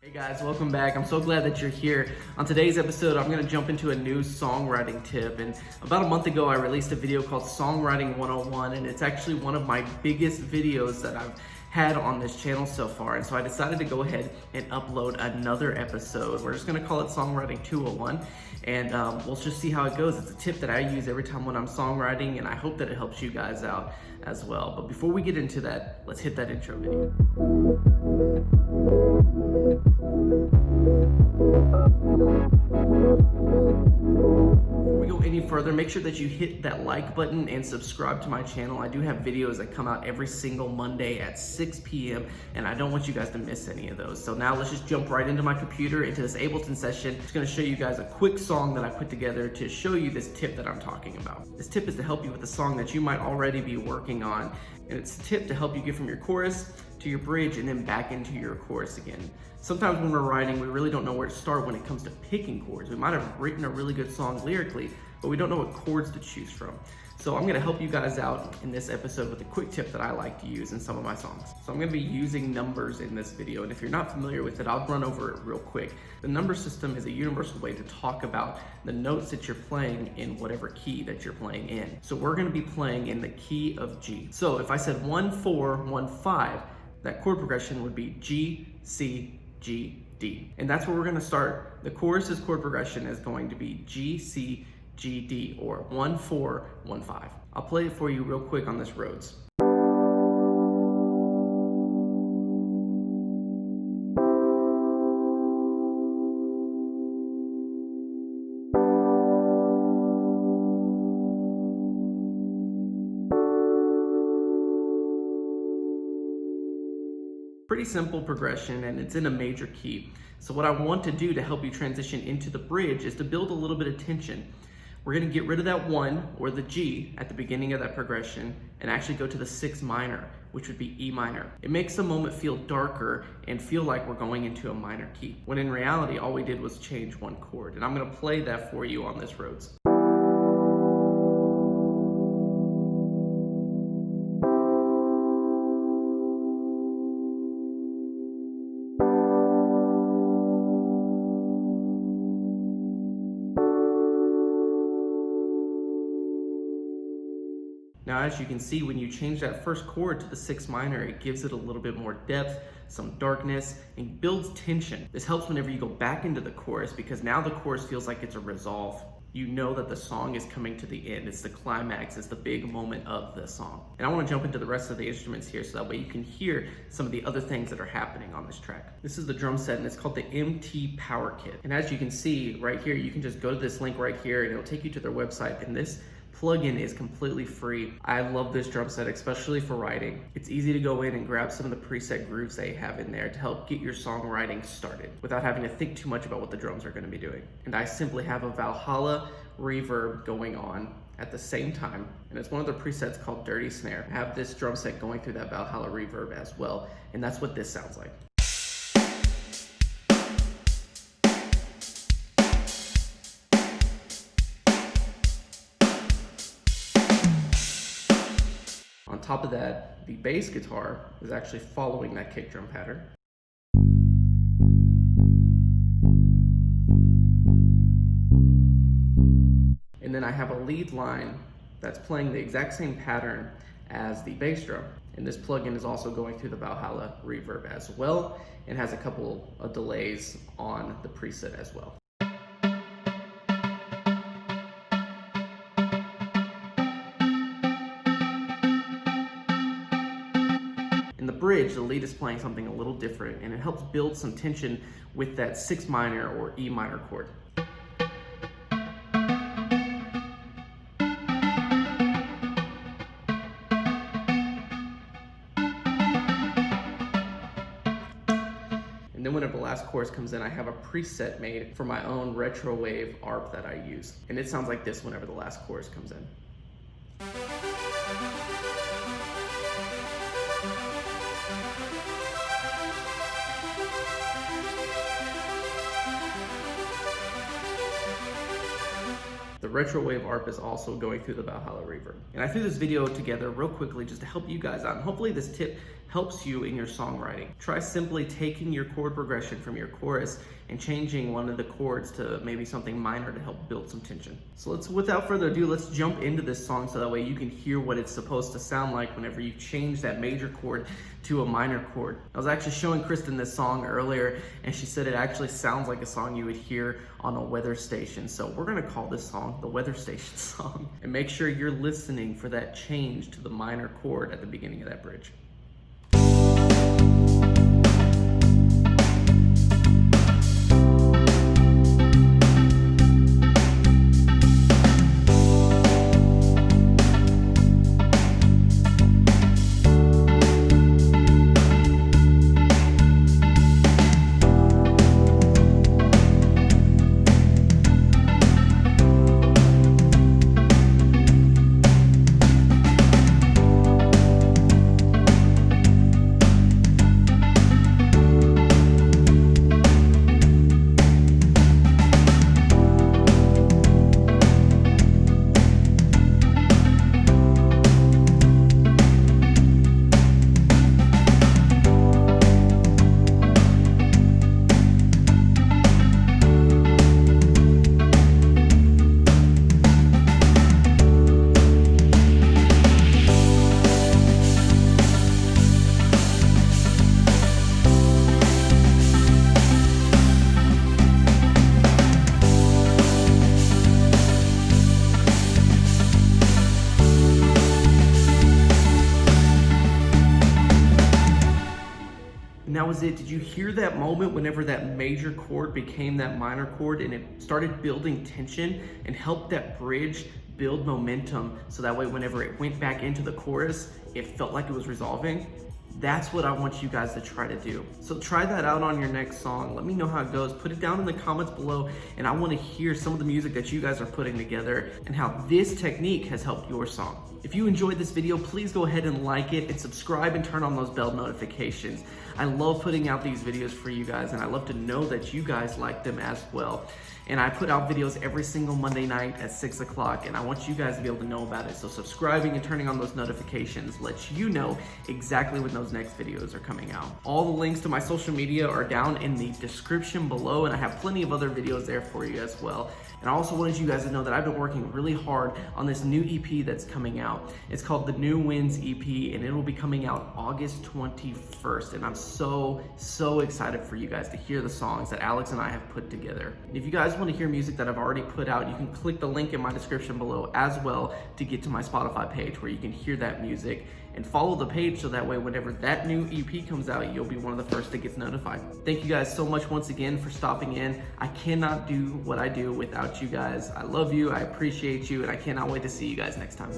Hey guys, welcome back. I'm so glad that you're here. On today's episode, I'm going to jump into a new songwriting tip. And about a month ago, I released a video called Songwriting 101, and it's actually one of my biggest videos that I've had on this channel so far. And so I decided to go ahead and upload another episode. We're just going to call it Songwriting 201, and we'll just see how it goes. It's a tip that I use every time when I'm songwriting, and I hope that it helps you guys out as well. But before we get into that, let's hit that intro video. Before we go any further, make sure that you hit that like button and subscribe to my channel. I do have videos that come out every single Monday at 6 p.m. and I don't want you guys to miss any of those. So now let's just jump right into my computer, into this Ableton session. I'm just gonna show you guys a quick song that I put together to show you this tip that I'm talking about. This tip is to help you with a song that you might already be working on. And it's a tip to help you get from your chorus to your bridge and then back into your chorus again. Sometimes when we're writing, we really don't know where to start when it comes to picking chords. We might have written a really good song lyrically, but we don't know what chords to choose from. So I'm gonna help you guys out in this episode with a quick tip that I like to use in some of my songs. So I'm gonna be using numbers in this video, and if you're not familiar with it, I'll run over it real quick. The number system is a universal way to talk about the notes that you're playing in whatever key that you're playing in. So we're gonna be playing in the key of G. So if I said 1, 4, 1, 5, that chord progression would be G, C, G, D. And that's where we're gonna start. The chorus's chord progression is going to be G, C, G, D, or 1, 4, 1, 5. I'll play it for you real quick on this Rhodes. Pretty simple progression, and it's in a major key. So what I want to do to help you transition into the bridge is to build a little bit of tension. We're gonna get rid of that 1 or the G at the beginning of that progression and actually go to the 6 minor, which would be E minor. It makes the moment feel darker and feel like we're going into a minor key, when in reality, all we did was change one chord. And I'm gonna play that for you on this Rhodes. Now, as you can see, when you change that first chord to the 6 minor, it gives it a little bit more depth, some darkness, and builds tension. This helps whenever you go back into the chorus, because now the chorus feels like it's a resolve. You know that the song is coming to the end. It's the climax, it's the big moment of the song. And I want to jump into the rest of the instruments here so that way you can hear some of the other things that are happening on this track. This is the drum set, and it's called the MT Power Kit. And as you can see right here, you can just go to this link right here and it'll take you to their website, and this plugin is completely free. I love this drum set, especially for writing. It's easy to go in and grab some of the preset grooves they have in there to help get your songwriting started without having to think too much about what the drums are going to be doing. And I simply have a Valhalla reverb going on at the same time, and it's one of the presets called Dirty Snare. I have this drum set going through that Valhalla reverb as well, and that's what this sounds like. On top of that, the bass guitar is actually following that kick drum pattern. And then I have a lead line that's playing the exact same pattern as the bass drum. And this plugin is also going through the Valhalla reverb as well, and has a couple of delays on the preset as well. In the bridge, the lead is playing something a little different, and it helps build some tension with that 6 minor or E minor chord. And then whenever the last chorus comes in, I have a preset made for my own retro wave ARP that I use. And it sounds like this whenever the last chorus comes in. The retro wave ARP is also going through the Valhalla reverb. And I threw this video together real quickly just to help you guys out. And hopefully this tip helps you in your songwriting. Try simply taking your chord progression from your chorus and changing one of the chords to maybe something minor to help build some tension. So without further ado, let's jump into this song so that way you can hear what it's supposed to sound like whenever you change that major chord to a minor chord. I was actually showing Kristen this song earlier, and she said it actually sounds like a song you would hear on a weather station. So we're gonna call this song the weather station song. And make sure you're listening for that change to the minor chord at the beginning of that bridge. And that was it. Did you hear that moment whenever that major chord became that minor chord and it started building tension and helped that bridge build momentum so that way whenever it went back into the chorus, it felt like it was resolving? That's what I want you guys to try to do. So try that out on your next song. Let me know how it goes. Put it down in the comments below, and I want to hear some of the music that you guys are putting together and how this technique has helped your song. If you enjoyed this video, please go ahead and like it and subscribe and turn on those bell notifications. I love putting out these videos for you guys, and I love to know that you guys like them as well. And I put out videos every single Monday night at 6 o'clock, and I want you guys to be able to know about it. So subscribing and turning on those notifications lets you know exactly when those next videos are coming out. All the links to my social media are down in the description below, and I have plenty of other videos there for you as well. And I also wanted you guys to know that I've been working really hard on this new EP that's coming out. It's called the New Winds EP, and it will be coming out August 21st. And I'm so excited for you guys to hear the songs that Alex and I have put together. And if you guys want to hear music that I've already put out, you can click the link in my description below as well to get to my Spotify page where you can hear that music. And follow the page so that way whenever that new EP comes out, you'll be one of the first that gets notified. Thank you guys so much once again for stopping in. I cannot do what I do without you guys. I love you, I appreciate you, and I cannot wait to see you guys next time.